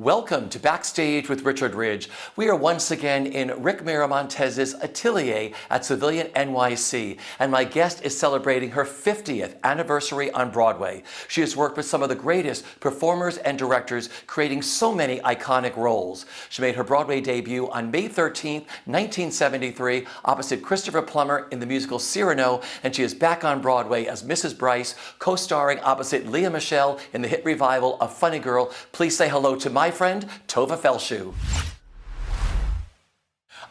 Welcome to Backstage with Richard Ridge. We are once again in Rick Miramontez's atelier at Civilian NYC, and my guest is celebrating her 50th anniversary on Broadway. She has worked with some of the greatest performers and directors, creating so many iconic roles. She made her Broadway debut on May 13th, 1973, opposite Christopher Plummer in the musical Cyrano, and she is back on Broadway as Mrs. Brice, co-starring opposite Lea Michele in the hit revival of Funny Girl. Please say hello to my friend, Tovah Feldshuh.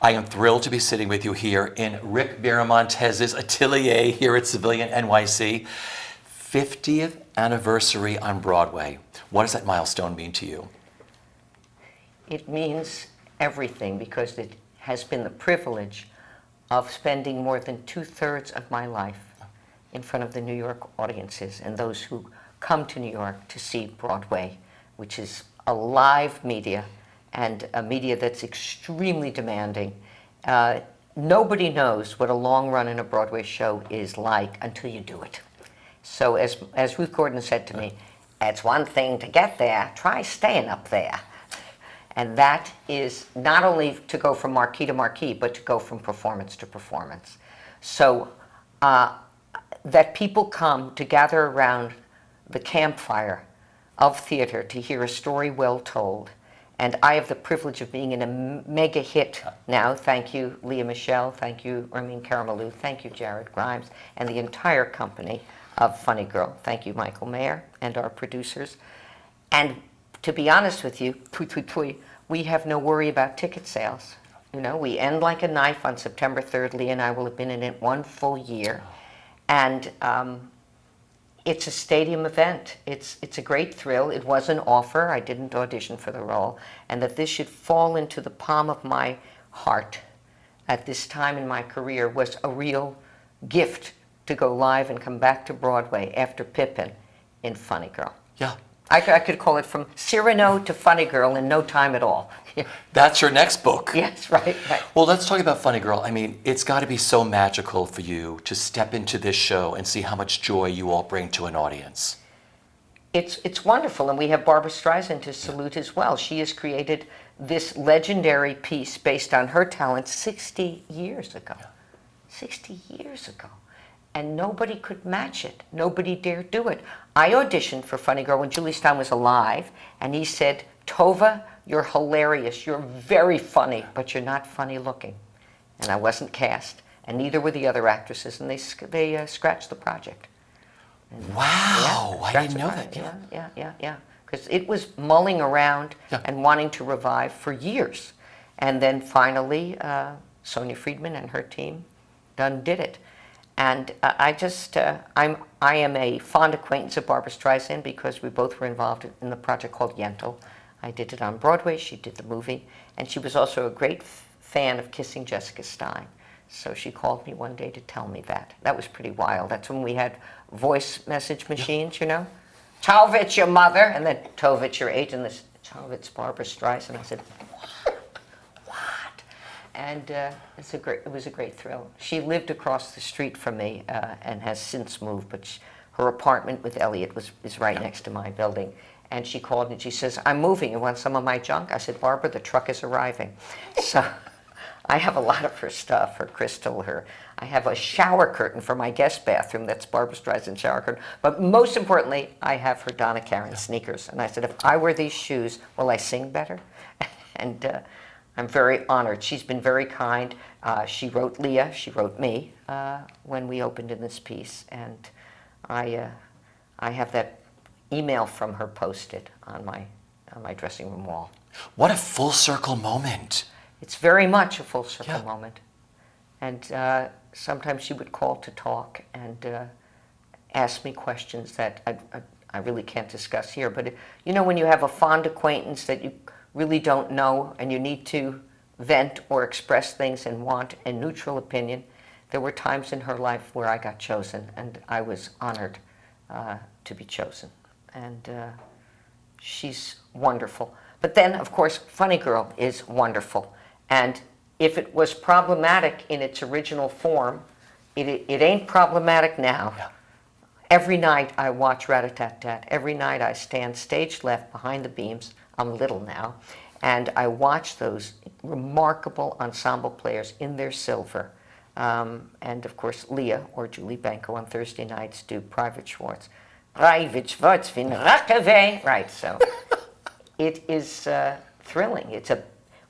I am thrilled to be sitting with you here in Rick Miramontez's atelier here at Civilian NYC. 50th anniversary on Broadway. What does that milestone mean to you? It means everything, because it has been the privilege of spending more than 2/3 of my life in front of the New York audiences and those who come to New York to see Broadway, which is a live media and a media that's extremely demanding. Nobody knows what a long run in a Broadway show is like until you do it. So as Ruth Gordon said to me, it's one thing to get there, try staying up there. And that is not only to go from marquee to marquee, but to go from performance to performance. So that people come to gather around the campfire of theater to hear a story well told. And I have the privilege of being in a mega hit now. Thank you, Lea Michele. Thank you, Ramin Karimloo. Thank you, Jared Grimes, and the entire company of Funny Girl. Thank you, Michael Mayer, and our producers. And to be honest with you, we have no worry about ticket sales. You know, we end like a knife on September 3rd. Lea and I will have been in it 1 full year. And it's a stadium event. It's a great thrill. It was an offer. I didn't audition for the role. And that this should fall into the palm of my heart at this time in my career was a real gift to go live and come back to Broadway after Pippin in Funny Girl. Yeah. I could call it from Cyrano to Funny Girl in no time at all. That's your next book. Yes, right. Well, let's talk about Funny Girl. I mean, it's got to be so magical for you to step into this show and see how much joy you all bring to an audience. It's wonderful, and we have Barbra Streisand to salute as well. She has created this legendary piece based on her talent 60 years ago. 60 years ago. And nobody could match it. Nobody dared do it. I auditioned for Funny Girl when Julie Stein was alive, and he said, Tovah, you're hilarious, you're very funny, but you're not funny looking. And I wasn't cast, and neither were the other actresses, and they scratched the project. And wow, yeah, I didn't know that. Yeah. Because it was mulling around and wanting to revive for years. And then finally, Sonia Friedman and her team did it. And I am a fond acquaintance of Barbra Streisand because we both were involved in the project called Yentl. I did it on Broadway, she did the movie, and she was also a great fan of Kissing Jessica Stein. So she called me one day to tell me that. That was pretty wild. That's when we had voice message machines, you know? Tovah, it's your mother, and then Tovah, it's your agent, and this, Tovah, it's Barbra Streisand. I said, what? And it was a great thrill. She lived across the street from me and has since moved, but her apartment with Elliot is right next to my building. And she called me and she says, I'm moving, you want some of my junk? I said, Barbara, the truck is arriving. So I have a lot of her stuff, her crystal, I have a shower curtain for my guest bathroom, that's Barbra Streisand shower curtain. But most importantly, I have her Donna Karan sneakers. And I said, if I wear these shoes, will I sing better? And I'm very honored. She's been very kind. She wrote Lea, she wrote me when we opened in this piece. And I have that email from her posted on my dressing room wall. What a full circle moment. It's very much a full circle moment. And sometimes she would call to talk and ask me questions that I really can't discuss here. But you know, when you have a fond acquaintance that you really don't know and you need to vent or express things and want a neutral opinion, there were times in her life where I got chosen, and I was honored to be chosen. And she's wonderful. But then, of course, Funny Girl is wonderful. And if it was problematic in its original form, it ain't problematic now. Yeah. Every night I watch Rat-a-tat-tat. Every night I stand stage left behind the beams I'm little now, and I watch those remarkable ensemble players in their silver. And of course, Leah or Julie Benko on Thursday nights do Private Schwartz. Private Schwartz in Rockaway. Right, so it is thrilling.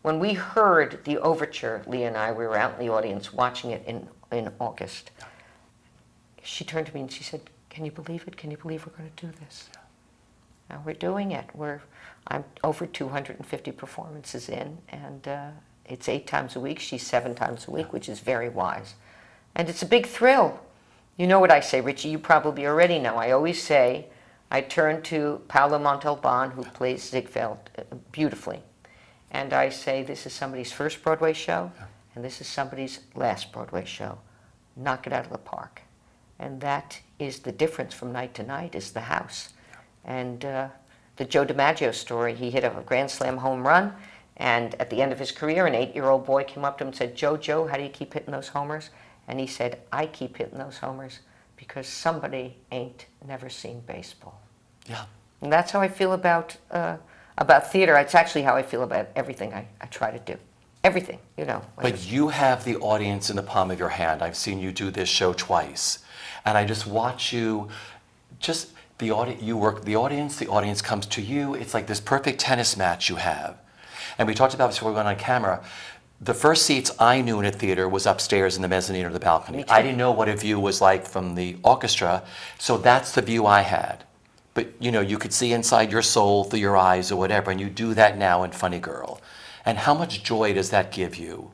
When we heard the overture, Leah and I, we were out in the audience watching it in August. She turned to me and she said, "Can you believe it? Can you believe we're going to do this?" Now we're doing it. I'm over 250 performances in, and it's 8 times a week. She's 7 times a week, which is very wise. And it's a big thrill. You know what I say, Richie, you probably already know. I always say, I turn to Paolo Montalban, who plays Ziegfeld beautifully, and I say, this is somebody's first Broadway show, and this is somebody's last Broadway show. Knock it out of the park. And that is the difference from night to night, is the house. And the Joe DiMaggio story, he hit a Grand Slam home run, and at the end of his career, an 8-year-old boy came up to him and said, Joe, how do you keep hitting those homers? And he said, I keep hitting those homers because somebody ain't never seen baseball. Yeah. And that's how I feel about theater. It's actually how I feel about everything I try to do. Everything, you know. But you have the audience in the palm of your hand. I've seen you do this show twice. And I just watch you, you work the audience comes to you. It's like this perfect tennis match you have. And we talked about this before we went on camera. The first seats I knew in a theater was upstairs in the mezzanine or the balcony. I didn't know what a view was like from the orchestra, so that's the view I had. But you know, you could see inside your soul through your eyes or whatever, and you do that now in Funny Girl. And how much joy does that give you?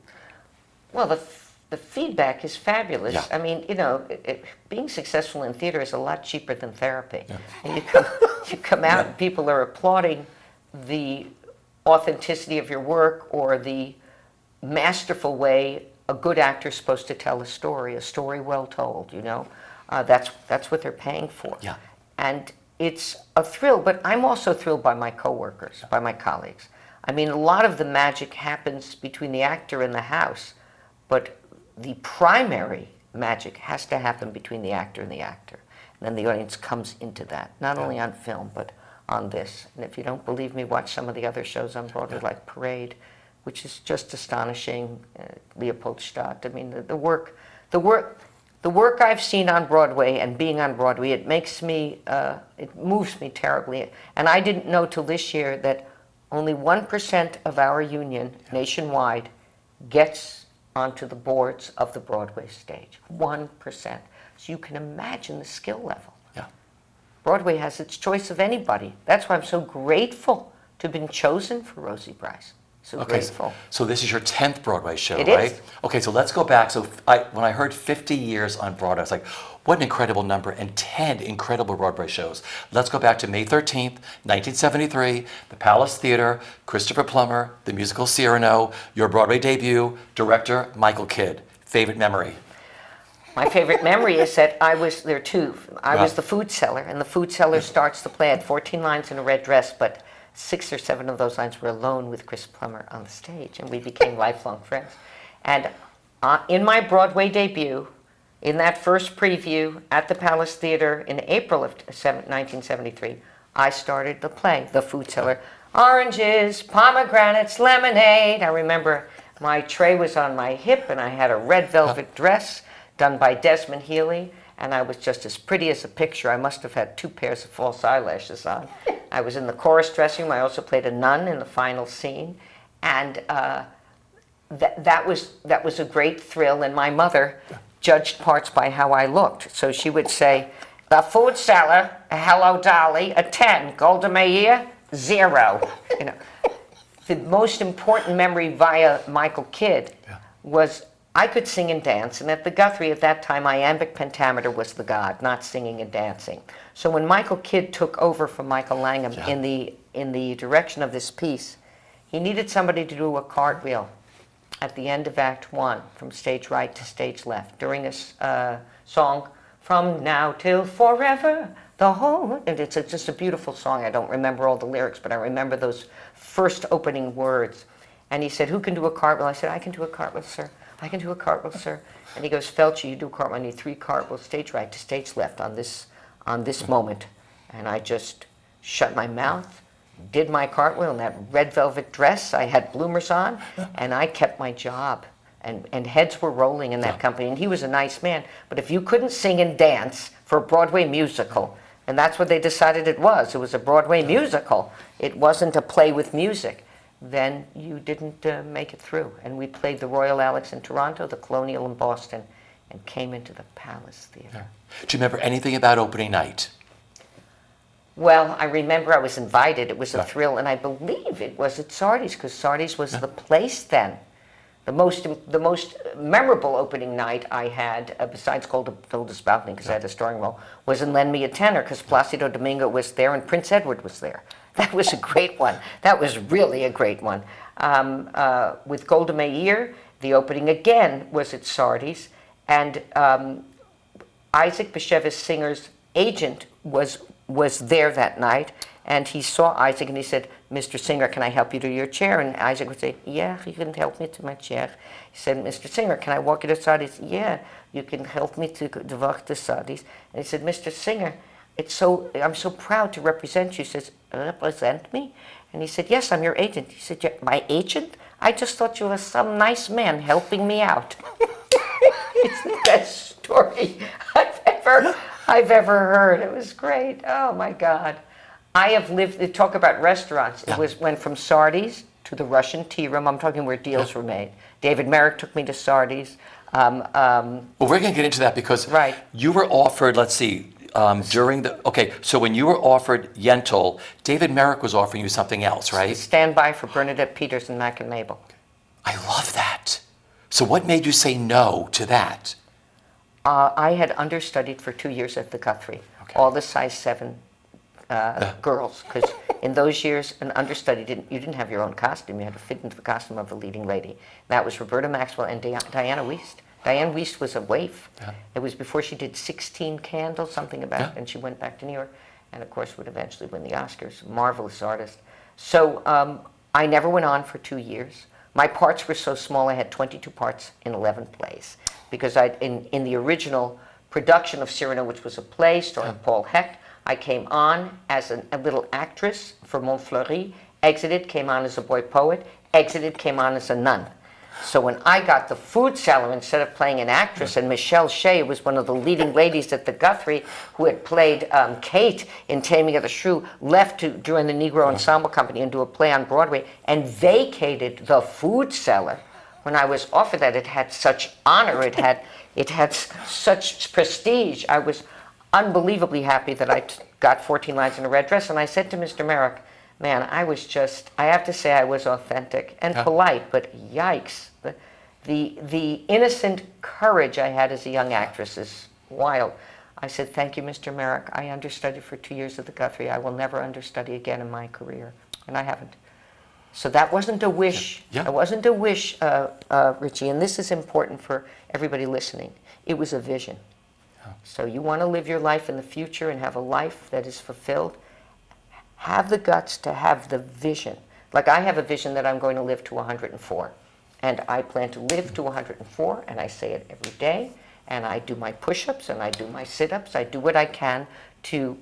Well, the feedback is fabulous. Yeah. I mean, you know, being successful in theater is a lot cheaper than therapy. Yeah. And you come out and people are applauding the authenticity of your work or the masterful way a good actor's supposed to tell a story well told, you know. That's what they're paying for. Yeah. And it's a thrill, but I'm also thrilled by my coworkers, by my colleagues. I mean, a lot of the magic happens between the actor and the house, but the primary magic has to happen between the actor and the actor. And then the audience comes into that, not only on film, but on this. And if you don't believe me, watch some of the other shows on Broadway, like Parade, which is just astonishing, Leopoldstadt. I mean, the work I've seen on Broadway and being on Broadway, it moves me terribly. And I didn't know till this year that only 1% of our union nationwide gets onto the boards of the Broadway stage. 1%. So you can imagine the skill level. Yeah. Broadway has its choice of anybody. That's why I'm so grateful to have been chosen for Rosie Brice. So grateful. So this is your 10th Broadway show, It right? is. Okay, so let's go back. So when I heard 50 years on Broadway, I was like, what an incredible number, and 10 incredible Broadway shows. Let's go back to May 13th, 1973, the Palace Theater, Christopher Plummer, the musical Cyrano, your Broadway debut, director Michael Kidd. Favorite memory? My favorite memory is that there are two. I was the food seller, and the food seller starts the play. I had 14 lines in a red dress, but 6 or 7 of those lines were alone with Chris Plummer on the stage, and we became lifelong friends. And in my Broadway debut, in that first preview at the Palace Theater in April of 1973, I started the play, The Food Seller. Oranges, pomegranates, lemonade. I remember my tray was on my hip, and I had a red velvet dress done by Desmond Healy, and I was just as pretty as a picture. I must have had 2 pairs of false eyelashes on. I was in the chorus dressing room. I also played a nun in the final scene, and that was a great thrill. And my mother judged parts by how I looked. So she would say, "The food seller, hello Dolly, a 10. Golda Meir, 0." You know, the most important memory via Michael Kidd was I could sing and dance, and at the Guthrie at that time, iambic pentameter was the god, not singing and dancing. So when Michael Kidd took over from Michael Langham in the direction of this piece, he needed somebody to do a cartwheel at the end of Act 1, from stage right to stage left, during a song, From Now Till Forever, the whole, and it's just a beautiful song. I don't remember all the lyrics, but I remember those first opening words. And he said, "Who can do a cartwheel?" I said, "I can do a cartwheel, sir. I can do a cartwheel, sir." And he goes, "Feldshuh, you do a cartwheel. I need 3 cartwheels, stage right to stage left on this moment." And I just shut my mouth did my cartwheel in that red velvet dress. I had bloomers on, and I kept my job. And heads were rolling in that company, and he was a nice man. But if you couldn't sing and dance for a Broadway musical, and that's what they decided it was a Broadway musical, it wasn't a play with music, then you didn't make it through. And we played the Royal Alex in Toronto, the Colonial in Boston, and came into the Palace Theater. Do you remember anything about opening night? Well, I remember I was invited. It was a thrill, and I believe it was at Sardi's, because Sardi's was the place then. The most memorable opening night I had, besides Golda Feldshuh's balcony, because I had a starring role, was in Lend Me a Tenor, because Placido Domingo was there and Prince Edward was there. That was a great one. That was really a great one. With Golda Meir, the opening again was at Sardi's, and Isaac Bashevis Singer's agent was there that night, and he saw Isaac and he said, "Mr. Singer, can I help you to your chair?" And Isaac would say, "Yeah, you can help me to my chair." He said, "Mr. Singer, can I walk you to Sardi's?" "Yeah, you can help me to walk to Sardi's." And he said, "Mr. Singer, I'm so proud to represent you." He says, "Represent me?" And he said, "Yes, I'm your agent." He said, "My agent? I just thought you were some nice man helping me out." It's the best story I've ever heard. It was great. Oh my God. I have lived, talk about restaurants. It went from Sardi's to the Russian Tea Room. I'm talking where deals were made. David Merrick took me to Sardi's. Well, we're going to get into that because you were offered, let's see, so when you were offered Yentl, David Merrick was offering you something else, right? Stand By for Bernadette Peters and Mac and Mabel. I love that. So what made you say no to that? I had understudied for 2 years at the Guthrie, all the size 7 girls, because in those years, an understudy you didn't have your own costume. You had to fit into the costume of the leading lady. That was Roberta Maxwell and Diana Wiest. Diane Wiest was a waif. It was before she did 16 Candles, something about, and she went back to New York, and of course would eventually win the Oscars. Marvelous artist. So I never went on for 2 years. My parts were so small, I had 22 parts in 11 plays, because in the original production of Cyrano, which was a play starring Paul Hecht, I came on as a little actress for Montfleury, exited, came on as a boy poet, exited, came on as a nun. So when I got the food cellar, instead of playing an actress, and Michelle Shea was one of the leading ladies at the Guthrie, who had played Kate in Taming of the Shrew, left to join the Negro Ensemble Company and do a play on Broadway, and vacated the food cellar. When I was offered that, it had such honor, it had such prestige. I was unbelievably happy that I got 14 lines in a red dress, and I said to Mr. Merrick, man, I have to say I was authentic and polite, but yikes. The innocent courage I had as a young actress is wild. I said, "Thank you, Mr. Merrick. I understudied for 2 years at the Guthrie. I will never understudy again in my career." And I haven't. So that wasn't a wish. It wasn't a wish, Richie, and this is important for everybody listening. It was a vision. So you want to live your life in the future and have a life that is fulfilled, have the guts to have the vision. Like I have a vision that I'm going to live to 104. And I plan to live to 104, and I say it every day, and I do my push-ups, and I do my sit-ups. I do what I can to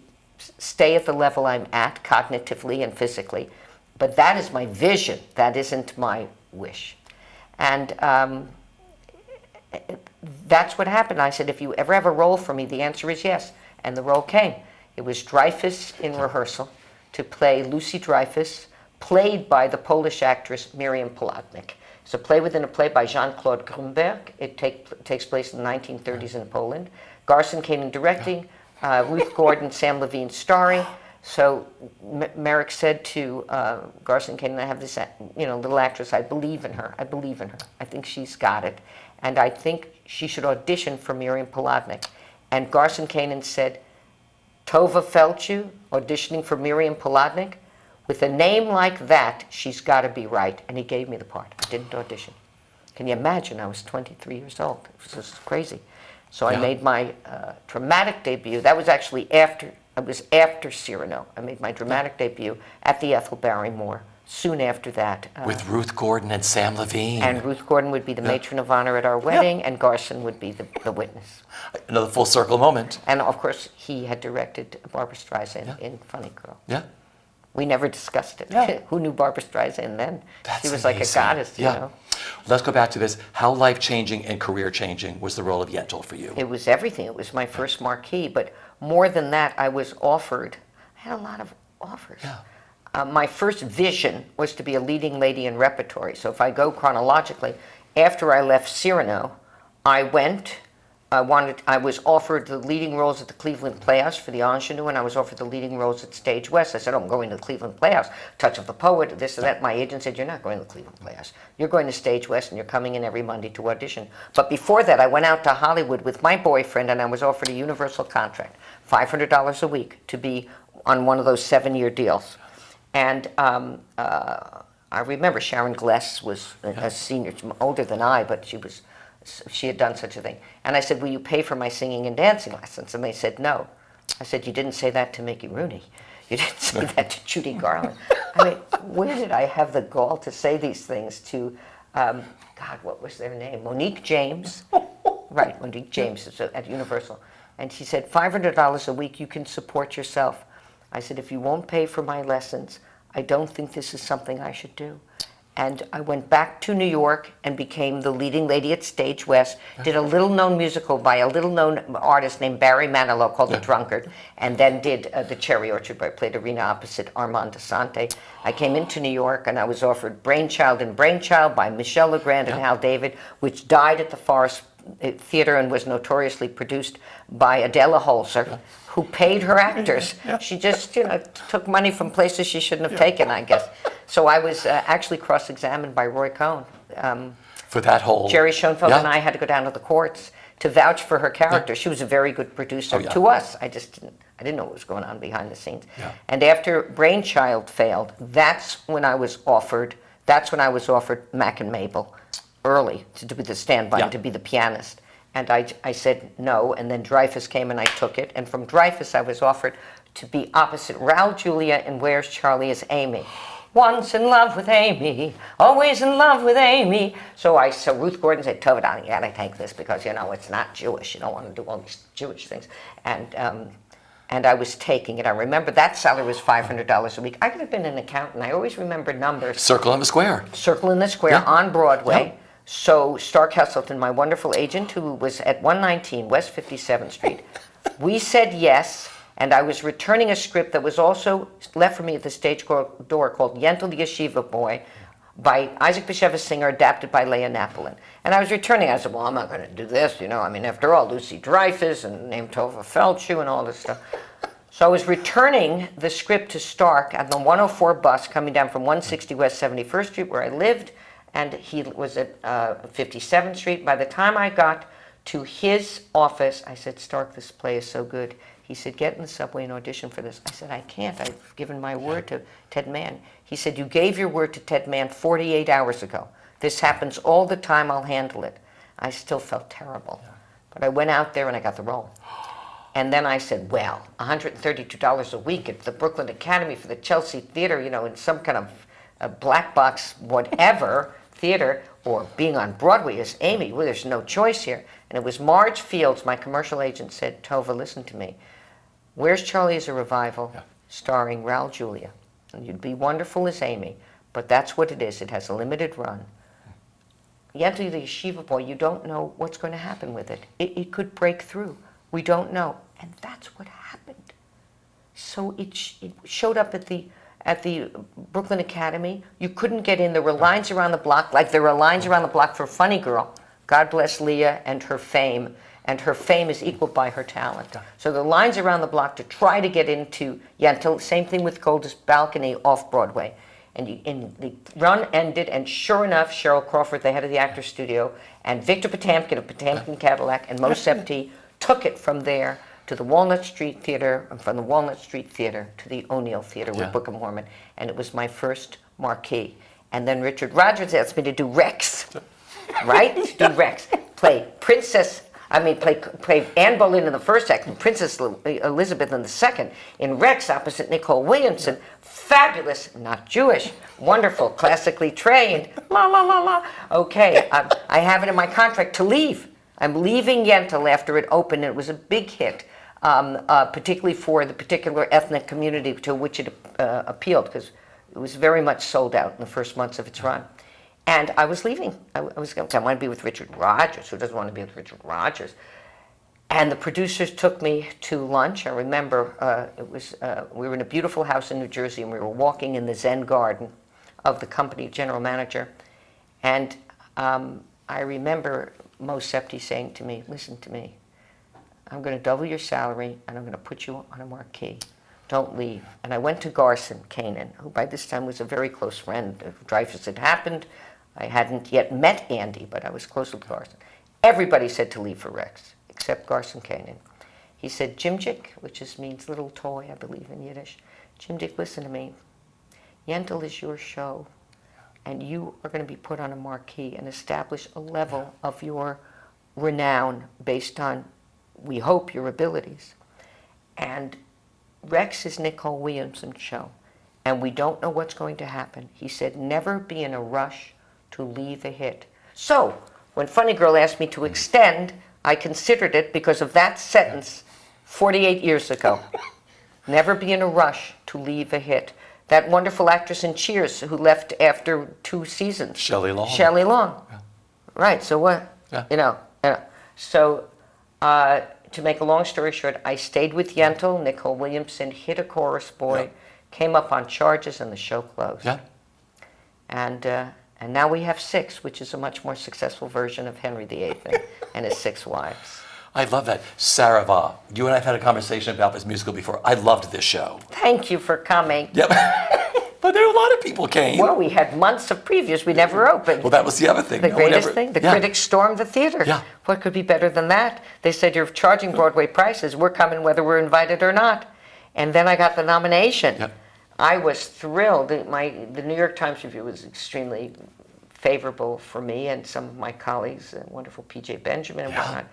stay at the level I'm at, cognitively and physically. But that is my vision. That isn't my wish. And that's what happened. I said, if you ever have a role for me, the answer is yes. And the role came. It was Dreyfus in rehearsal to play Lucy Dreyfus, played by the Polish actress Miriam Polotnik. It's a play within a play by Jean-Claude Grunberg. It takes place in the 1930s in Poland. Garson Kanin directing, Ruth Gordon, Sam Levine starring. So Merrick said to Garson Kanin, I have this little actress, I believe in her. I think she's got it. And I think she should audition for Miriam Polotnik. And Garson Kanin said, Tovah Feldshuh auditioning for Miriam Polotnik? With a name like that, she's got to be right. And he gave me the part. I didn't audition. Can you imagine? I was 23 years old. It was just crazy. So I made my dramatic debut. That was actually after Cyrano. I made my dramatic debut at the Ethel Barrymore. Soon after that. With Ruth Gordon and Sam Levine. And Ruth Gordon would be the matron of honor at our wedding, and Garson would be the witness. Another full circle moment. And of course, he had directed Barbra Streisand in Funny Girl. Yeah. We never discussed it. Yeah. Who knew Barbra Streisand then? That's She was like a amazing. goddess, you know. Let's go back to this. How life-changing and career-changing was the role of Yentl for you? It was everything. It was my first marquee, but more than that, I was offered. I had a lot of offers. Yeah. My first vision was to be a leading lady in repertory. So if I go chronologically, after I left Cyrano, I went. I was offered the leading roles at the Cleveland Playhouse for the ingenue, and I was offered the leading roles at Stage West. I said, "Oh, I'm going to the Cleveland Playhouse. Touch of the Poet, this or that." My agent said, "You're not going to the Cleveland Playhouse. You're going to Stage West, and you're coming in every Monday to audition." But before that, I went out to Hollywood with my boyfriend, and I was offered a universal contract, $500 a week, to be on one of those 7-year deals. And I remember Sharon Gless was a senior, older than I, but she had done such a thing. And I said, "Will you pay for my singing and dancing lessons?" And they said, "No." I said, "You didn't say that to Mickey Rooney. You didn't say that to Judy Garland." I mean, where did I have the gall to say these things to, God, what was their name? Monique James. Right, Monique James is at Universal. And she said, $500 a week, you can support yourself. I said, "If you won't pay for my lessons, I don't think this is something I should do." And I went back to New York and became the leading lady at Stage West, did a little-known musical by a little-known artist named Barry Manilow called The Drunkard, and then did The Cherry Orchard, where I played Arena opposite Armand Asante. I came into New York and I was offered Brainchild and Brainchild by Michel Legrand and Hal David, which died at the Forest Theater and was notoriously produced by Adela Holzer, who paid her actors. She just, took money from places she shouldn't have taken, I guess. So I was actually cross-examined by Roy Cohn. For that whole... Jerry Schoenfeld and I had to go down to the courts to vouch for her character. She was a very good producer to us. I didn't know what was going on behind the scenes. And after Brainchild failed, that's when I was offered Mac and Mabel early to be the standby, to be the pianist. And I said no, and then Dreyfus came and I took it. And from Dreyfus I was offered to be opposite Raul Julia in Where's Charlie is Amy. Once in love with Amy, always in love with Amy. So Ruth Gordon said, "Tovah, darling, you gotta take this because, it's not Jewish. You don't want to do all these Jewish things." And I was taking it. I remember that salary was $500 a week. I could have been an accountant. I always remember numbers. Circle in the Square. Circle in the Square on Broadway. So Stark Hesselton, my wonderful agent, who was at 119 West 57th Street, we said yes, and I was returning a script that was also left for me at the stage door called Yentl the Yeshiva Boy by Isaac Bashevis Singer, adapted by Leah Napolin. And I was returning. I said, "Well, I'm not going to do this, after all, Lucy Dreyfus and named Tovah Feldshuh and all this stuff." So I was returning the script to Stark on the 104 bus coming down from 160 West 71st Street, where I lived, and he was at 57th Street. By the time I got to his office, I said, "Stark, this play is so good." He said, "Get in the subway and audition for this." I said, "I can't. I've given my word to Ted Mann." He said, "You gave your word to Ted Mann 48 hours ago. This happens all the time. I'll handle it." I still felt terrible. But I went out there and I got the role. And then I said, well, $132 a week at the Brooklyn Academy for the Chelsea Theater, in some kind of a black box whatever theater, or being on Broadway as Amy, well, there's no choice here. And it was Marge Fields, my commercial agent, said, "Tovah, listen to me. Where's Charlie is a revival starring Raul Julia. And you'd be wonderful as Amy, but that's what it is. It has a limited run. Yentl the Yeshiva Boy, you don't know what's going to happen with it. It could break through. We don't know." And that's what happened. So it showed up at the Brooklyn Academy. You couldn't get in. There were lines around the block, like there were lines around the block for Funny Girl. God bless Leah and her fame. And her fame is equaled by her talent. So the lines around the block to try to get into Yentl. Same thing with Golda's Balcony off Broadway. And the run ended, and sure enough, Cheryl Crawford, the head of the Actors Studio, and Victor Potamkin of Potamkin Cadillac, and Mo Septi took it from there to the Walnut Street Theater, and from the Walnut Street Theater to the O'Neill Theater with Bookham Horman. And it was my first marquee. And then Richard Rodgers asked me to do Rex, right? Do Rex. Play Anne Boleyn in the first act and Princess Elizabeth in the second, in Rex opposite Nicole Williamson. Fabulous, not Jewish, wonderful, classically trained, la la la la. Okay, I have it in my contract to leave. I'm leaving Yentl after it opened, and it was a big hit. particularly for the particular ethnic community to which it appealed, because it was very much sold out in the first months of its run. And I was leaving. I want to be with Richard Rodgers. Who doesn't want to be with Richard Rodgers? And the producers took me to lunch. I remember we were in a beautiful house in New Jersey, and we were walking in the Zen garden of the company general manager. And I remember Mo Septi saying to me, "Listen to me. I'm going to double your salary, and I'm going to put you on a marquee. Don't leave." And I went to Garson Kanan, who by this time was a very close friend. Dreyfus had happened. I hadn't yet met Andy, but I was close with Garson. Everybody said to leave for Rex, except Garson Kanan. He said, "Jimjik," which means little toy, I believe, in Yiddish. "Jimjik, listen to me. Yentl is your show, and you are going to be put on a marquee and establish a level of your renown based on, we hope, your abilities. And Rex is Nicole Williamson's show, and we don't know what's going to happen." He said, "Never be in a rush to leave a hit." So, when Funny Girl asked me to extend, I considered it because of that sentence 48 years ago. Never be in a rush to leave a hit. That wonderful actress in Cheers who left after 2 seasons. Shelley Long. Shelley Long. Yeah. Right, so what? Yeah. You know. So, to make a long story short, I stayed with Yentl. Nicole Williamson hit a chorus boy, came up on charges, and the show closed. Yeah. And now we have 6, which is a much more successful version of Henry VIII and his 6 wives. I love that. Sarava, you and I have had a conversation about this musical before. I loved this show. Thank you for coming. Yep. But there were a lot of people came. Well, we had months of previews. We never opened. Well, that was the other thing. The greatest thing. The critics stormed the theater. Yeah. What could be better than that? They said, "You're charging Broadway prices. We're coming whether we're invited or not." And then I got the nomination. Yep. I was thrilled. The New York Times review was extremely favorable for me and some of my colleagues, wonderful P.J. Benjamin and whatnot.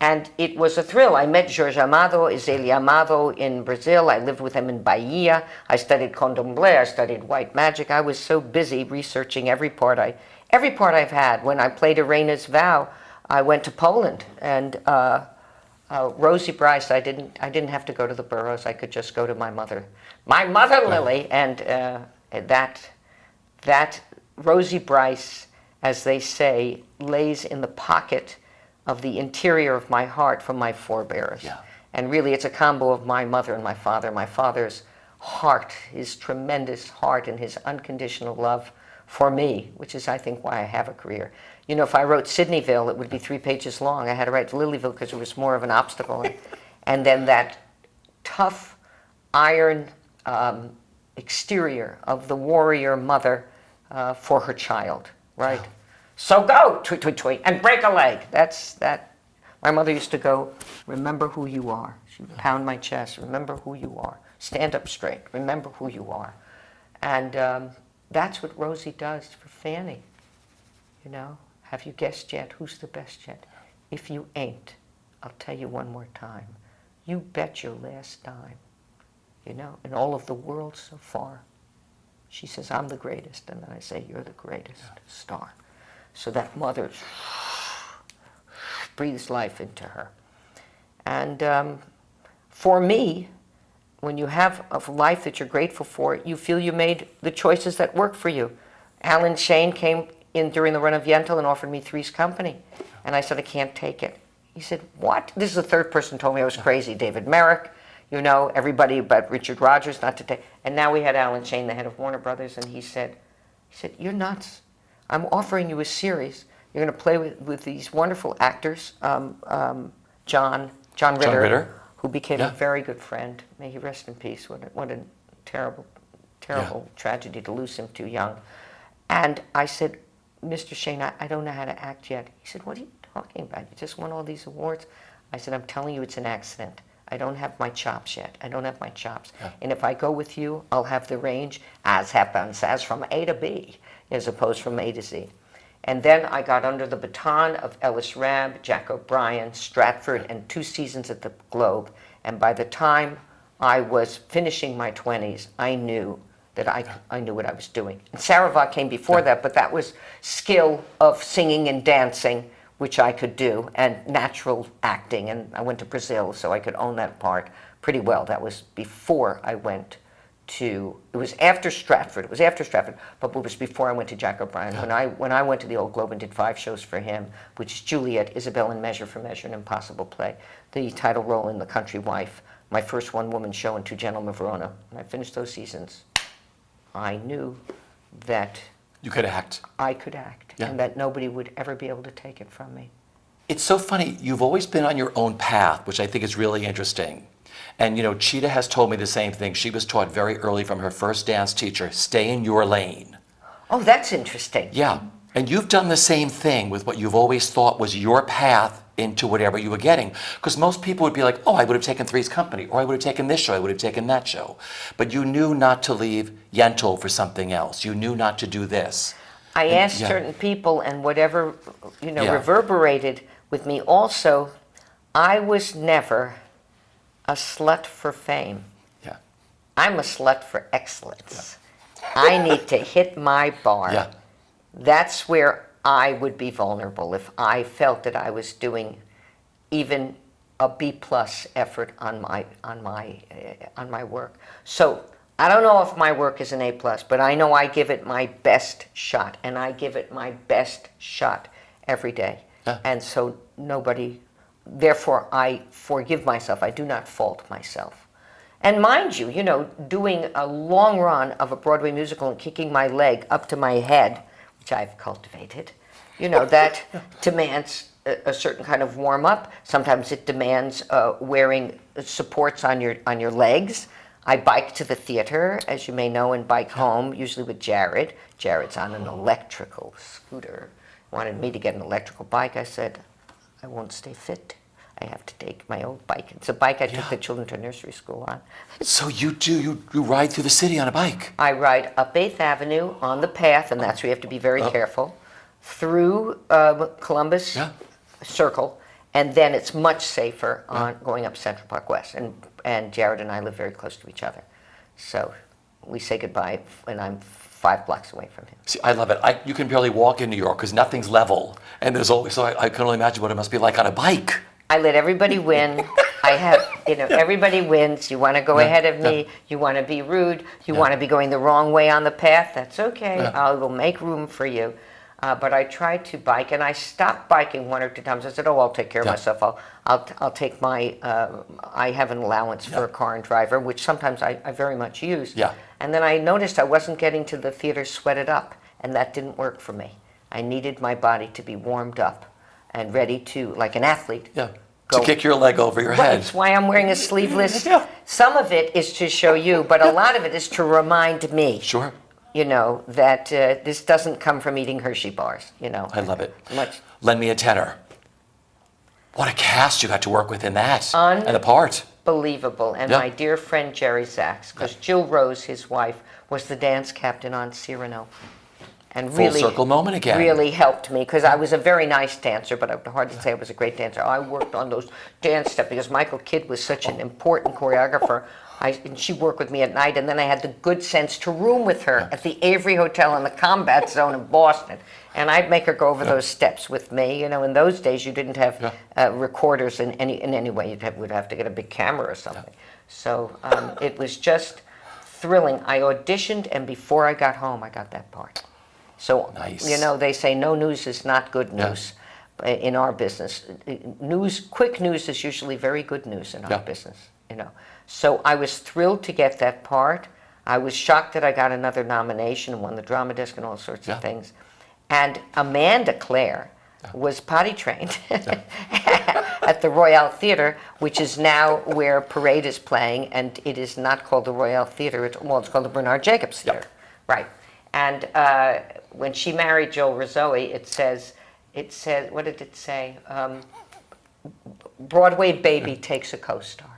And it was a thrill. I met Jorge Amado, Iseli Amado in Brazil. I lived with him in Bahia. I studied Candomblé. I studied white magic. I was so busy researching every part I've had. When I played Irena's Vow, I went to Poland. And Rosie Brice, I didn't have to go to the boroughs. I could just go to my mother Lily. And that Rosie Brice, as they say, lays in the pocket of the interior of my heart from my forebears. Yeah. And really, it's a combo of my mother and my father. My father's heart, his tremendous heart, and his unconditional love for me, which is, I think, why I have a career. You know, if I wrote Sydneyville, it would be 3 pages long. I had to write Lilyville because it was more of an obstacle. And then that tough, iron exterior of the warrior mother for her child, right? Yeah. "So go, tweet, tweet, tweet, and break a leg." That's that. My mother used to go, "Remember who you are." She would pound my chest, "Remember who you are. Stand up straight. Remember who you are." And that's what Rosie does for Fanny. You know, have you guessed yet who's the best yet? If you ain't, I'll tell you one more time. You bet your last dime. You know, in all of the world so far. She says, "I'm the greatest." And then I say, "You're the greatest star." So that mother breathes life into her. And for me, when you have a life that you're grateful for, you feel you made the choices that work for you. Alan Shane came in during the run of Yentl and offered me Three's Company. And I said, "I can't take it." He said, "What?" This is the third person told me I was crazy. David Merrick, you know, everybody but Richard Rodgers not to take. And now we had Alan Shane, the head of Warner Brothers, and he said, "You're nuts. I'm offering you a series. You're going to play with these wonderful actors, John Ritter, who became a very good friend. May he rest in peace. What a terrible tragedy to lose him too young." And I said, "Mr. Shane, I don't know how to act yet." He said, "What are you talking about? You just won all these awards." I said, "I'm telling you, it's an accident. I don't have my chops yet. I don't have my chops. Yeah. And if I go with you, I'll have the range, as happens, as from A to B, as opposed from A to Z." And then I got under the baton of Ellis Rabb, Jack O'Brien, Stratford, and 2 seasons at the Globe. And by the time I was finishing my 20s, I knew that I knew what I was doing. And Sarava came before that, but that was skill of singing and dancing which I could do, and natural acting. And I went to Brazil, so I could own that part pretty well. That was before I went to, it was after Stratford. It was after Stratford, but it was before I went to Jack O'Brien. When I went to the Old Globe and did 5 shows for him, which is Juliet, Isabel, and Measure for Measure, an impossible play, the title role in The Country Wife, my first one-woman show, and 2 Gentlemen of Verona. When I finished those seasons, I knew that You could act. I could act, Yeah. and that nobody would ever be able to take it from me. It's so funny. You've always been on your own path, which I think is really interesting. And, you know, Cheetah has told me the same thing. She was taught very early from her first dance teacher, stay in your lane. Oh, that's interesting. Yeah. And you've done the same thing with what you've always thought was your path into whatever you were getting. Because most people would be like, oh, I would have taken Three's Company, or I would have taken this show, I would have taken that show. But you knew not to leave Yentl for something else. You knew not to do this. I asked yeah. certain people, and whatever, Yeah. reverberated with me also, I was never a slut for fame. Yeah. I'm a slut for excellence. I need to hit my bar. Yeah. That's where I would be vulnerable if I felt that I was doing even a B+ effort on my work. So I don't know if my work is an A+, but I know I give it my best shot, and I give it my best shot every day. Yeah. And so therefore I forgive myself. I do not fault myself. And mind you, doing a long run of a Broadway musical and kicking my leg up to my head, which I've cultivated, that demands a certain kind of warm-up. Sometimes it demands wearing supports on your legs. I bike to the theater, as you may know, and bike home, usually with Jared. Jared's on an electrical scooter. Wanted me to get an electrical bike. I said, I won't stay fit. I have to take my old bike. It's a bike I took the children to nursery school on. So you ride through the city on a bike? I ride up 8th Avenue on the path, and that's where you have to be very careful, through Columbus Circle, and then it's much safer on going up Central Park West. And Jared and I live very close to each other. So we say goodbye, and I'm 5 blocks away from him. See, I love it. You can barely walk in New York because nothing's level. And there's always, so I can only imagine what it must be like on a bike. I let everybody win. I have, everybody wins. You want to go ahead of me. You want to be rude. You want to be going the wrong way on the path. That's okay. I will make room for you. But I tried to bike, and I stopped biking 1 or 2 times. I said, "Oh, I'll take care of myself. I'll take my. I have an allowance for a car and driver, which sometimes I very much use. Yeah. And then I noticed I wasn't getting to the theater sweated up, and that didn't work for me. I needed my body to be warmed up and ready to, like an athlete. Yeah. Go. To kick your leg over your head. That's why I'm wearing a sleeveless. Some of it is to show you, but a lot of it is to remind me. Sure. That this doesn't come from eating Hershey bars, I love it. Much. Lend Me a Tenor. What a cast you got to work with in that. And the part. Unbelievable. And my dear friend Jerry Sachs, because Jill Rose, his wife, was the dance captain on Cyrano. And Full circle moment again. Really helped me, because I was a very nice dancer, but it's hard to say I was a great dancer. I worked on those dance steps because Michael Kidd was such an important choreographer. And she worked with me at night, and then I had the good sense to room with her at the Avery Hotel in the Combat Zone in Boston. And I'd make her go over those steps with me. In those days you didn't have recorders in any way. Would have to get a big camera or something. So it was just thrilling. I auditioned, and before I got home, I got that part. So nice. They say no news is not good news in our business. Quick news is usually very good news in our business. So I was thrilled to get that part. I was shocked that I got another nomination and won the Drama Desk and all sorts of things. And Amanda Clare was potty trained at the Royale Theatre, which is now where Parade is playing, and it is not called the Royale Theatre. It's called the Bernard Jacobs Theatre. Right. And when she married Joel Rizzoe, it says, what did it say? Broadway baby takes a co-star.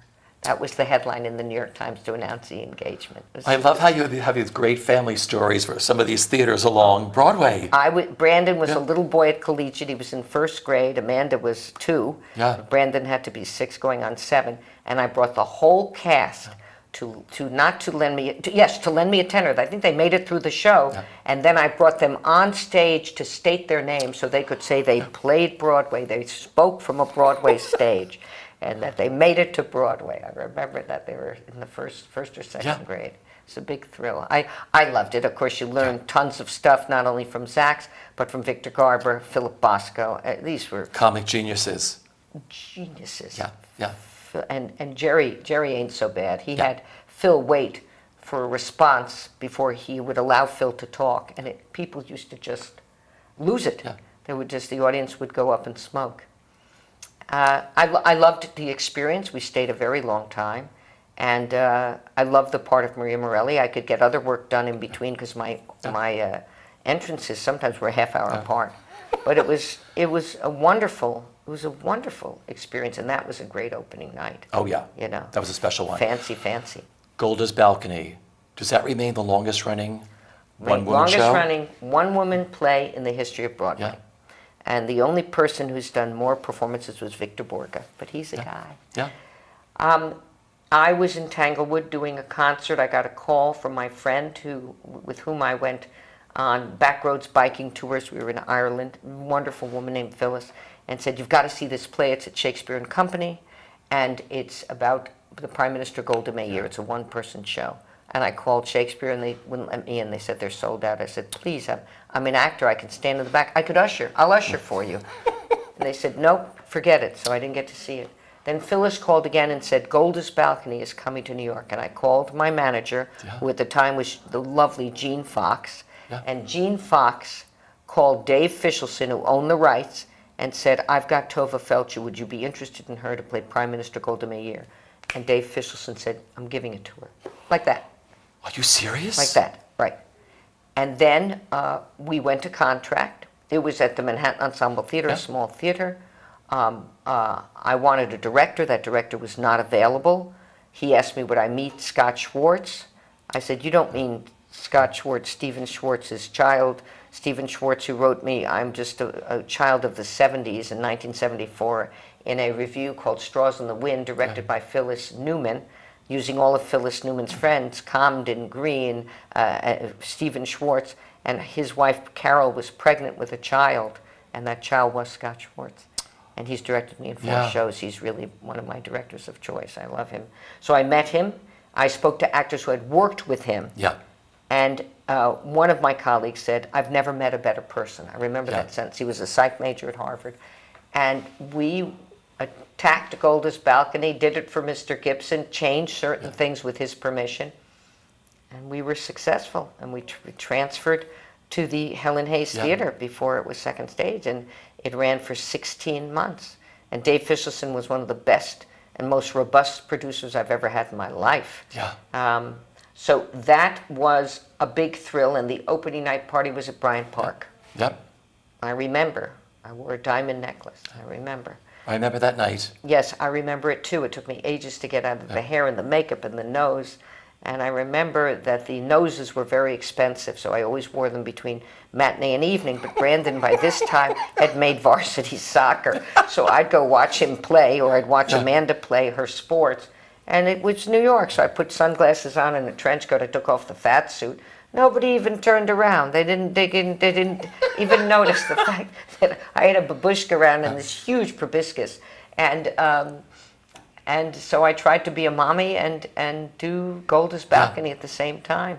That was the headline in the New York Times to announce the engagement. I love how you have these great family stories for some of these theaters along Broadway. Brandon was a little boy at collegiate. He was in 1st grade. Amanda was 2. Yeah. Brandon had to be 6 going on 7. And I brought the whole cast to not to lend me, yes, to lend me a tenor. I think they made it through the show, and then I brought them on stage to state their name so they could say they played Broadway, they spoke from a Broadway stage, and that they made it to Broadway. I remember that they were in the first or second grade. It's a big thrill. I loved it. Of course, you learn tons of stuff, not only from Zach's, but from Victor Garber, Philip Bosco. These were comic geniuses. Geniuses. Yeah. And Jerry ain't so bad. He had Phil wait for a response before he would allow Phil to talk, and people used to just lose it. They would just, the audience would go up and smoke. I loved the experience. We stayed a very long time, and I loved the part of Maria Morelli. I could get other work done in between because my entrances sometimes were a half hour apart. But it was a wonderful experience, and that was a great opening night. Oh yeah, you know, that was a special one. Fancy. Golda's Balcony. Does that remain the longest running one-woman show? Longest running one-woman play in the history of Broadway. Yeah. And the only person who's done more performances was Victor Borga, but he's a guy. Yeah. I was in Tanglewood doing a concert. I got a call from my friend with whom I went on backroads biking tours. We were in Ireland. A wonderful woman named Phyllis, and said, "You've got to see this play. It's at Shakespeare and Company, and it's about the Prime Minister Golda Meir. It's a one-person show." And I called Shakespeare, and they wouldn't let me in. They said they're sold out. I said, "Please, I'm an actor. I can stand in the back. I could usher. I'll usher for you." And they said, "Nope, forget it." So I didn't get to see it. Then Phyllis called again and said, "Golda's Balcony is coming to New York." And I called my manager, who at the time was the lovely Jean Fox. And Jean Fox called Dave Fishelson, who owned the rights, and said, "I've got Tovah Feldshuh. Would you be interested in her to play Prime Minister Golda Meir?" And Dave Fishelson said, "I'm giving it to her." Like that. Are you serious? Like that, right. And then we went to contract. It was at the Manhattan Ensemble Theater, a small theater. I wanted a director. That director was not available. He asked me, would I meet Scott Schwartz? I said, "You don't mean Scott Schwartz, Stephen Schwartz's child. Stephen Schwartz, who wrote me, I'm just a child of the 70s in 1974 in a review called Straws in the Wind, directed by Phyllis Newman, using all of Phyllis Newman's friends, Comden Green, Stephen Schwartz, and his wife Carol was pregnant with a child, and that child was Scott Schwartz. And he's directed me in 4 shows. He's really one of my directors of choice. I love him. So I met him. I spoke to actors who had worked with him. And one of my colleagues said, "I've never met a better person." I remember that sentence. He was a psych major at Harvard. And we attacked Golda's Balcony, did it for Mr. Gibson, changed certain things with his permission. And we were successful. And we transferred to the Helen Hayes Theater before it was second stage. And it ran for 16 months. And Dave Fishelson was one of the best and most robust producers I've ever had in my life. So that was a big thrill, and the opening night party was at Bryant Park. I remember. I wore a diamond necklace. I remember. I remember that night. Yes, I remember it too. It took me ages to get out of the hair and the makeup and the nose. And I remember that the noses were very expensive, so I always wore them between matinee and evening. But Brandon, by this time, had made varsity soccer. So I'd go watch him play, or I'd watch Amanda play her sports. And it was New York, so I put sunglasses on and a trench coat. I took off the fat suit. Nobody even turned around. They didn't even notice the fact that I had a babushka around and this huge proboscis. And so I tried to be a mommy and do Golda's Balcony at the same time.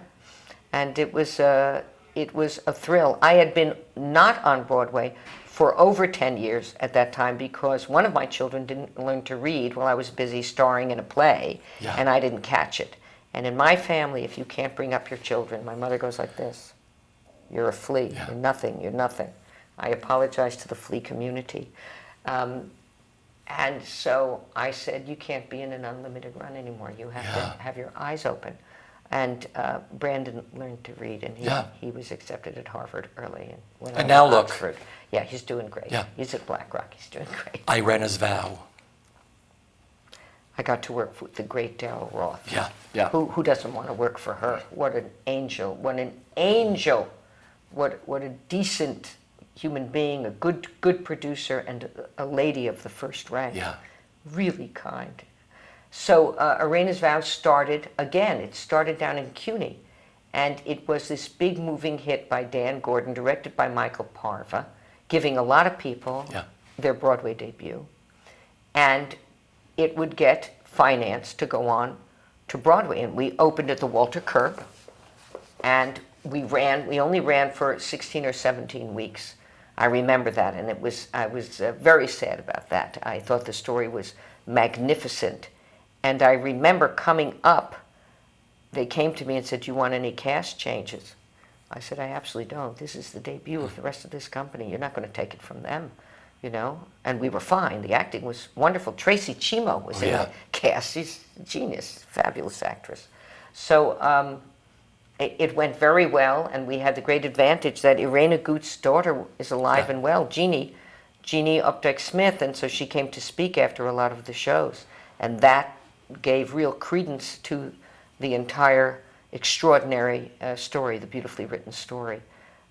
And it was a thrill. I had been not on Broadway for over 10 years at that time because one of my children didn't learn to read while I was busy starring in a play, and I didn't catch it. And in my family, if you can't bring up your children, my mother goes like this: "You're a flea. You're nothing. You're nothing." I apologize to the flea community. And so I said, "You can't be in an unlimited run anymore. You have to have your eyes open." And Brandon learned to read, and he was accepted at Harvard early. And went on now to look. Oxford. Yeah, he's doing great. He's at BlackRock. He's doing great. Irena's Vow. I got to work with the great Daryl Roth. Who doesn't want to work for her? What an angel! What an angel! What a decent human being, a good producer, and a lady of the first rank. Really kind. So Arena's Vows started, again, it started down in CUNY. And it was this big moving hit by Dan Gordon, directed by Michael Parva, giving a lot of people their Broadway debut. And it would get financed to go on to Broadway. And we opened at the Walter Kerr, and we only ran for 16 or 17 weeks. I remember that, and I was very sad about that. I thought the story was magnificent. And I remember coming up, they came to me and said, "Do you want any cast changes?" I said, "I absolutely don't. This is the debut of the rest of this company. You're not going to take it from them, you know?" And we were fine. The acting was wonderful. Tracy Chimo was in the cast. She's a genius, fabulous actress. So it went very well, and we had the great advantage that Irena Gut's daughter is alive and well, Jeannie Updike-Smith, and so she came to speak after a lot of the shows. And that gave real credence to the entire extraordinary story, the beautifully written story.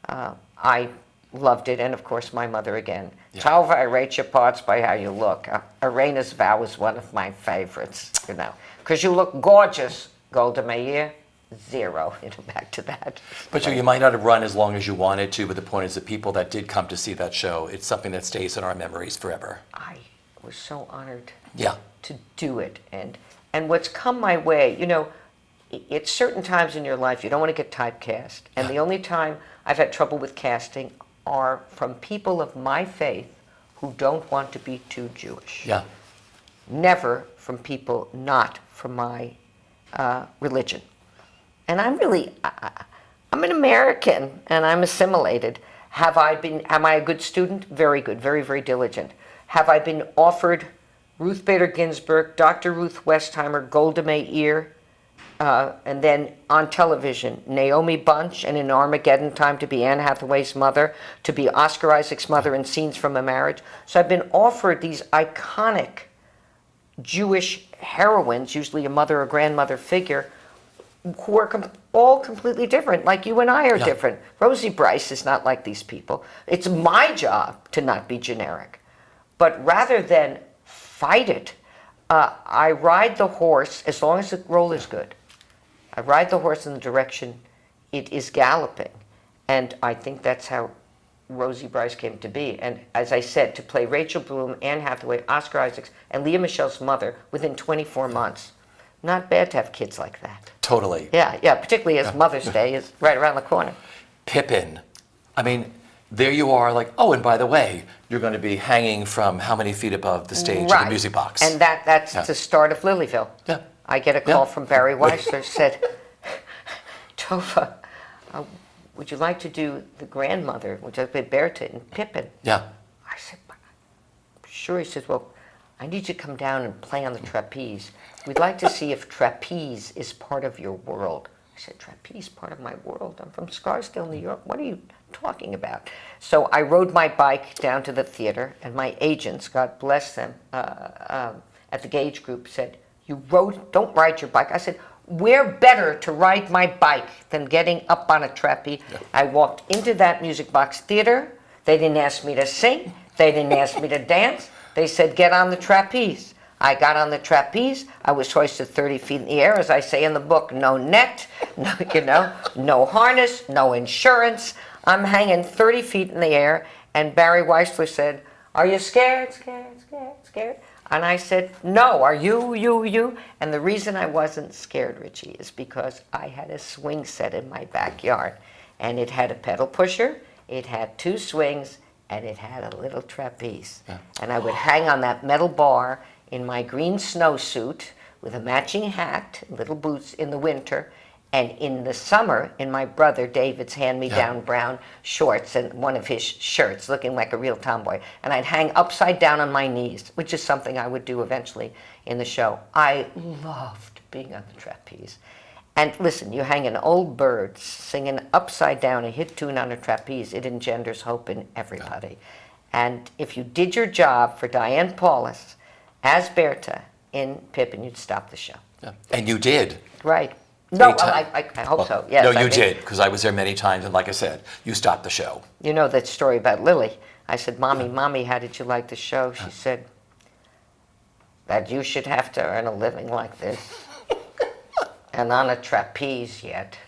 I loved it, and of course my mother again. Tovah, I rate your parts by how you look. Arena's Vow is one of my favorites, you know, because you look gorgeous. Golda Meir, 0, you know, back to that. But you might not have run as long as you wanted to, but the point is the people that did come to see that show, it's something that stays in our memories forever. I was so honored to do it, and what's come my way, you know, at certain times in your life, you don't want to get typecast. And the only time I've had trouble with casting are from people of my faith who don't want to be too Jewish. Never from people not from my religion. And I'm an American, and I'm assimilated. Am I a good student? Very good, very, very diligent. Have I been offered Ruth Bader Ginsburg, Dr. Ruth Westheimer, Golda Meir, and then on television, Naomi Bunch, and in Armageddon Time to be Anne Hathaway's mother, to be Oscar Isaac's mother in Scenes from a Marriage. So I've been offered these iconic Jewish heroines, usually a mother or grandmother figure, who are all completely different, like you and I are different. Rosie Brice is not like these people. It's my job to not be generic. But rather than fight it, I ride the horse as long as the role is good. I ride the horse in the direction it is galloping. And I think that's how Rosie Brice came to be. And as I said, to play Rachel Bloom, Anne Hathaway, Oscar Isaacs, and Leah Michelle's mother within 24 months. Not bad to have kids like that. Totally. Yeah, particularly as Mother's Day is right around the corner. Pippin. I mean, there you are, like, oh, and by the way, you're going to be hanging from how many feet above the stage of the music box? And that's the start of Lilyville. I get a call from Barry Weissler, said, "Tovah, would you like to do the grandmother, which is Berta in Pippin?" I said, "Sure." He said, "Well, I need you to come down and play on the trapeze. We'd like to see if trapeze is part of your world." I said, "Trapeze, part of my world? I'm from Scarsdale, New York. What are you talking about?" So I rode my bike down to the theater, and my agents, God bless them, at the Gage Group said, "Don't ride your bike." I said, "Where better to ride my bike than getting up on a trapeze?" I walked into that music box theater. They didn't ask me to sing. They didn't ask me to dance. They said, "Get on the trapeze." I got on the trapeze. I was hoisted 30 feet in the air, as I say in the book. No net, no harness, no insurance. I'm hanging 30 feet in the air, and Barry Weissler said, "Are you scared? Scared?" And I said, "No, are you?" And the reason I wasn't scared, Richie, is because I had a swing set in my backyard, and it had a pedal pusher, it had 2 swings, and it had a little trapeze. And I would hang on that metal bar in my green snowsuit with a matching hat, little boots in the winter, and in the summer, in my brother David's hand-me-down brown shorts and one of his shirts, looking like a real tomboy. And I'd hang upside down on my knees, which is something I would do eventually in the show. I loved being on the trapeze. And listen, you hang an old bird singing upside down a hit tune on a trapeze, it engenders hope in everybody. And if you did your job for Diane Paulus as Berta in Pippin, you'd stop the show. And you did. Right. No, well, I hope so. Yes, no, you did, because I was there many times, and like I said, you stopped the show. You know that story about Lily. I said, Mommy, how did you like the show? She said, that you should have to earn a living like this, and on a trapeze yet.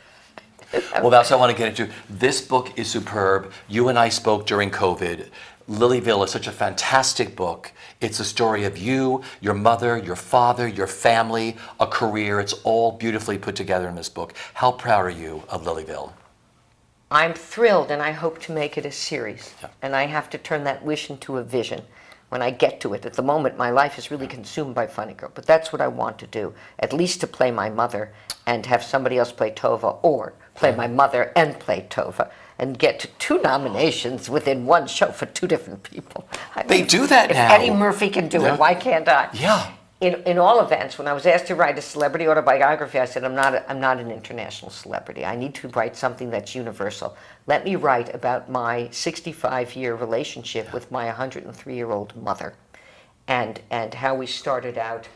Well, that's what I want to get into. This book is superb. You and I spoke during COVID. Lilyville is such a fantastic book. It's a story of you, your mother, your father, your family, a career. It's all beautifully put together in this book. How proud are you of Lilyville? I'm thrilled, and I hope to make it a series. Yeah. And I have to turn that wish into a vision when I get to it. At the moment, my life is really consumed by Funny Girl, but that's what I want to do, at least to play my mother and have somebody else play Tovah, or play my mother and play Tovah, and get to 2 nominations within one show for 2 different people. I They mean, do that if now. Eddie Murphy can do Yeah. it, why can't I? Yeah. In all events, when I was asked to write a celebrity autobiography, I said, I'm not an international celebrity. I need to write something that's universal. Let me write about my 65-year relationship with my 103-year-old mother, and how we started out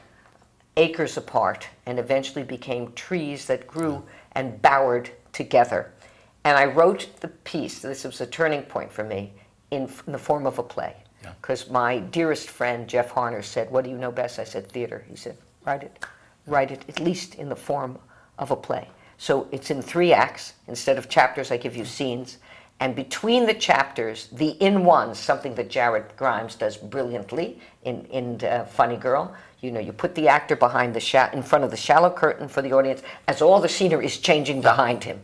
acres apart and eventually became trees that grew and bowered together. And I wrote the piece, this was a turning point for me, in the form of a play. Because my dearest friend, Jeff Harner, said, what do you know best? I said, theater. He said, write it at least in the form of a play. So it's in 3 acts. Instead of chapters, I give you scenes. And between the chapters, the in-ones, something that Jared Grimes does brilliantly in Funny Girl, you know, you put the actor behind in front of the shallow curtain for the audience as all the scenery is changing behind him,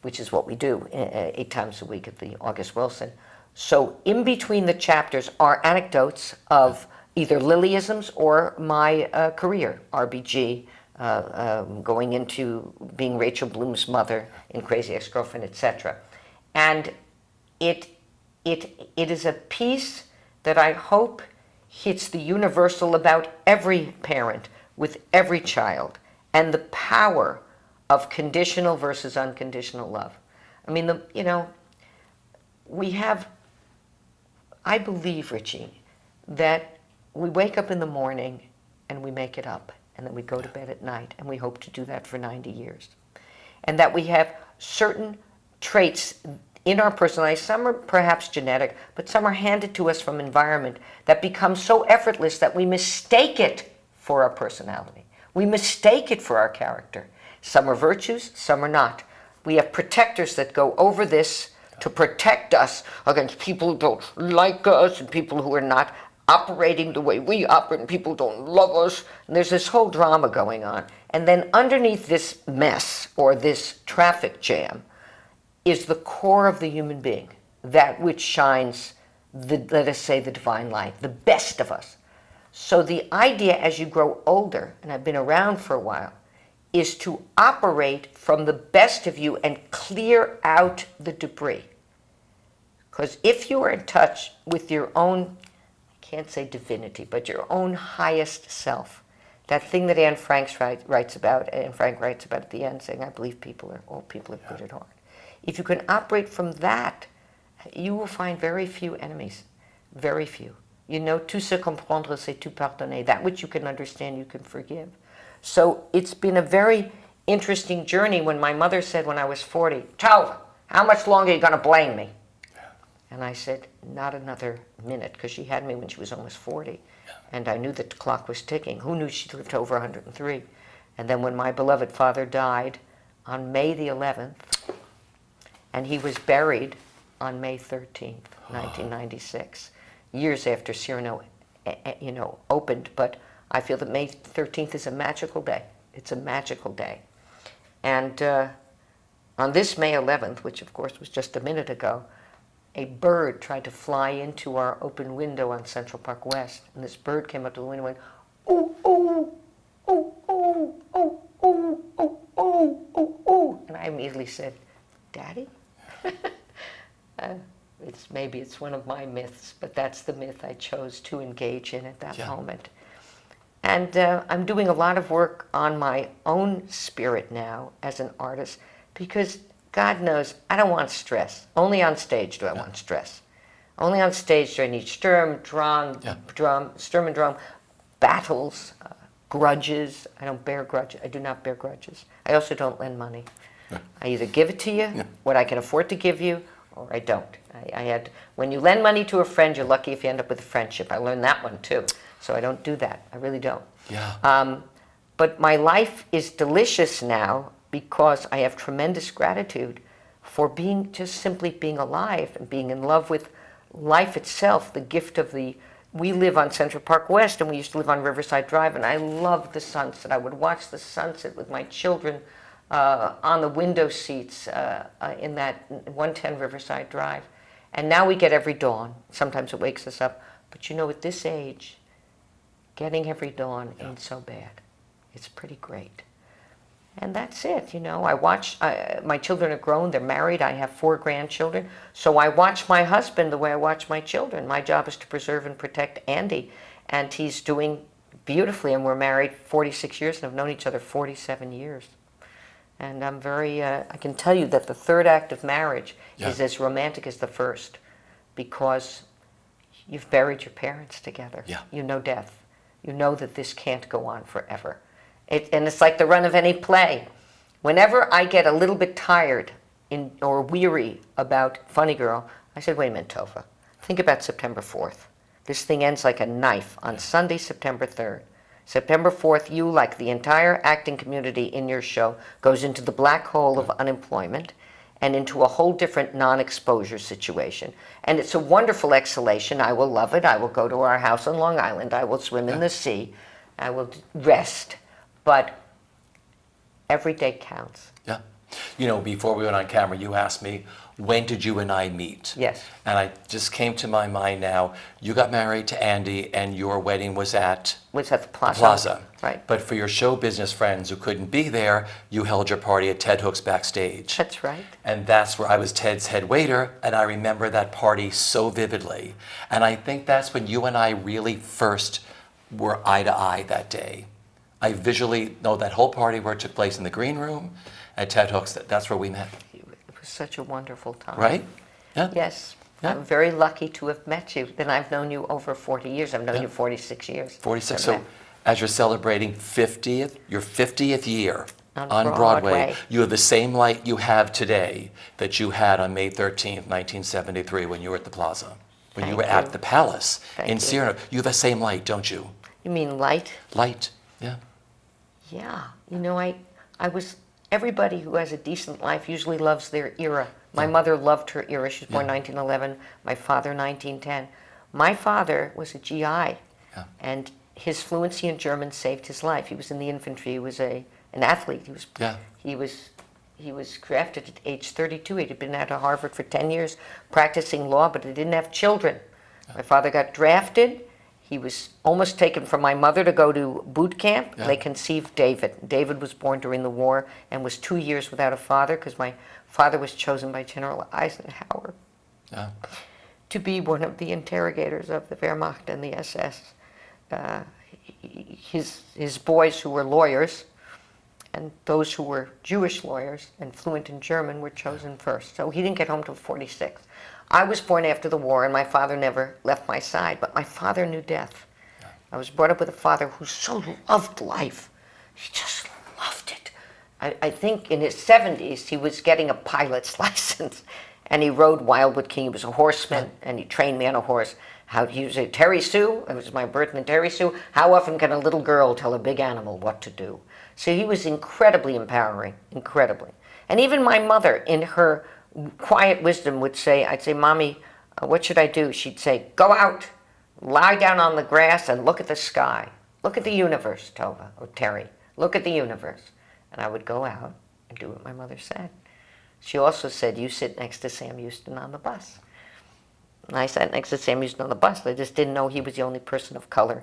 which is what we do 8 times a week at the August Wilson. So in between the chapters are anecdotes of either Lilyisms or my career, RBG, going into being Rachel Bloom's mother in Crazy Ex-Girlfriend, etc. And it is a piece that I hope hits the universal about every parent with every child, and the power of conditional versus unconditional love. I mean, we have, I believe, Richie, that we wake up in the morning and we make it up, and then we go to bed at night, and we hope to do that for 90 years. And that we have certain traits in our personality, some are perhaps genetic, but some are handed to us from environment that become so effortless that we mistake it for our personality. We mistake it for our character. Some are virtues, some are not. We have protectors that go over this to protect us against people who don't like us and people who are not operating the way we operate and people who don't love us. And there's this whole drama going on. And then underneath this mess or this traffic jam is the core of the human being, that which shines, let us say, the divine light, the best of us. So the idea as you grow older, and I've been around for a while, is to operate from the best of you and clear out the debris. Because if you are in touch with your own, I can't say divinity, but your own highest self, that thing that Anne Frank writes about at the end, saying, I believe all people are good at heart. If you can operate from that, you will find very few enemies, very few. You know, tout se comprendre, c'est tout pardonner. That which you can understand, you can forgive. So it's been a very interesting journey when my mother said when I was 40, Tovah, how much longer are you going to blame me? And I said, not another minute, because she had me when she was almost 40. And I knew that the clock was ticking. Who knew she lived to over 103? And then when my beloved father died on May the 11th, and he was buried on May 13th, 1996, years after Cyrano, opened. But I feel that May 13th is a magical day. It's a magical day. And on this May 11th, which of course was just a minute ago, a bird tried to fly into our open window on Central Park West. And this bird came up to the window and went, oh, oh, oh, oh, oh, oh, oh, oh, oh, oh. And I immediately said, Daddy? Maybe it's one of my myths, but that's the myth I chose to engage in at that moment. And I'm doing a lot of work on my own spirit now as an artist, because God knows I don't want stress. Only on stage do I want stress. Only on stage do I need Sturm and Drum, battles, grudges. I don't bear grudges. I do not bear grudges. I also don't lend money. I either give it to you, what I can afford to give you, or I don't. When you lend money to a friend, you're lucky if you end up with a friendship. I learned that one too. So I don't do that. I really don't. Yeah. But my life is delicious now because I have tremendous gratitude for being just simply being alive and being in love with life itself, the gift of the. We live on Central Park West, and we used to live on Riverside Drive, and I loved the sunset. I would watch the sunset with my children on the window seats in that 110 Riverside Drive. And now we get every dawn. Sometimes it wakes us up. But you know, at this age, getting every dawn ain't so bad. It's pretty great. And that's it, you know. I watch, my children are grown, they're married, I have 4 grandchildren. So I watch my husband the way I watch my children. My job is to preserve and protect Andy. And he's doing beautifully, and we're married 46 years and have known each other 47 years. And I'm very, I can tell you that the third act of marriage is as romantic as the first, because you've buried your parents together. Yeah. You know death. You know that this can't go on forever. And it's like the run of any play. Whenever I get a little bit tired or weary about Funny Girl, I said, wait a minute, Tovah. Think about September 4th. This thing ends like a knife on Sunday, September 3rd. September 4th, you, like the entire acting community in your show, goes into the black hole of unemployment and into a whole different non-exposure situation. And it's a wonderful exhalation. I will love it. I will go to our house on Long Island. I will swim in the sea. I will rest. But every day counts. Yeah. You know, before we went on camera, you asked me, when did you and I meet? Yes. And I just came to my mind now, you got married to Andy and your wedding was at the Plaza. Plaza. Right. But for your show business friends who couldn't be there, you held your party at Ted Hook's backstage. That's right. And that's where I was Ted's head waiter, and I remember that party so vividly. And I think that's when you and I really first were eye to eye that day. I visually know that whole party where it took place in the green room at Ted Hook's. That's where we met. It was such a wonderful time. Right? Yeah. Yes. Yeah. I'm very lucky to have met you. Then I've known you over 40 years. I've known you 46 years. 46. So as you're celebrating your 50th year on Broadway, you have the same light you have today that you had on May 13th, 1973 when you were at the Plaza. When you were at the Palace in Cyrano. You have the same light, don't you? You mean light? Light, yeah. Yeah. You know, everybody who has a decent life usually loves their era. My mother loved her era. She was born 1911. My father, 1910. My father was a GI, and his fluency in German saved his life. He was in the infantry. He was an athlete. He was drafted at age 32. He had been out of Harvard for 10 years practicing law, but he didn't have children. My father got drafted. He was almost taken from my mother to go to boot camp. They conceived David. David was born during the war and was 2 years without a father because my father was chosen by General Eisenhower to be one of the interrogators of the Wehrmacht and the SS. His boys who were lawyers and those who were Jewish lawyers and fluent in German were chosen first. So he didn't get home till 46. I was born after the war, and my father never left my side, but my father knew death. I was brought up with a father who so loved life. He just loved it. I think in his 70s, he was getting a pilot's license, and he rode Wildwood King. He was a horseman, and he trained me on a horse. He was a Terry Sue. It was my birth in Terry Sue. How often can a little girl tell a big animal what to do? So he was incredibly empowering, incredibly. And even my mother, in her quiet wisdom, would say, I'd say, Mommy, what should I do? She'd say, go out, lie down on the grass and look at the sky. Look at the universe, Tovah, or Terry. Look at the universe. And I would go out and do what my mother said. She also said, you sit next to Sam Houston on the bus. And I sat next to Sam Houston on the bus. I just didn't know he was the only person of color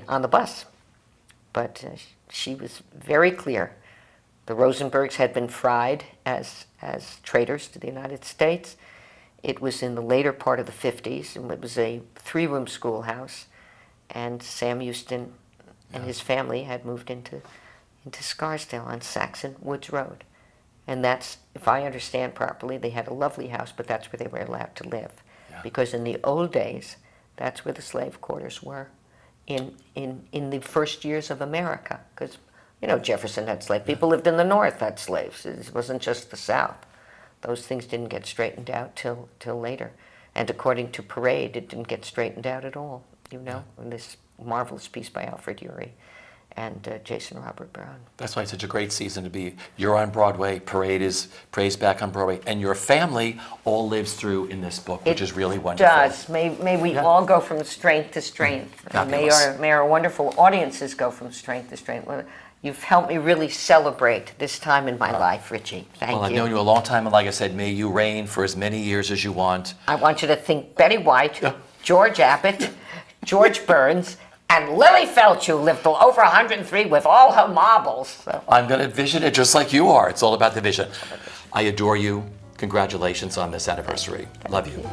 on the bus. But she was very clear. The Rosenbergs had been fried as traitors to the United States. It was in the later part of the 50s, and it was a 3-room schoolhouse. And Sam Houston and his family had moved into Scarsdale on Saxon Woods Road. And that's, if I understand properly, they had a lovely house, but that's where they were allowed to live. Because in the old days, that's where the slave quarters were in the first years of America. Because, you know, Jefferson had slaves. People lived in the North, had slaves. It wasn't just the South. Those things didn't get straightened out till later. And according to Parade, it didn't get straightened out at all, you know. And this marvelous piece by Alfred Urey and Jason Robert Brown. That's why it's such a great season to be. You're on Broadway, Parade is Praise back on Broadway, and your family all lives through in this book, which is really wonderful. It does. May we all go from strength to strength. And may our wonderful audiences go from strength to strength. Well, you've helped me really celebrate this time in my life, Richie. Thank you. Well, I've known you a long time, and like I said, may you reign for as many years as you want. I want you to think Betty White, George Abbott, George Burns, and Lily Feldshuh lived till over 103 with all her marbles. So. I'm going to vision it just like you are. It's all about the vision. I adore you. Congratulations on this anniversary. Love you.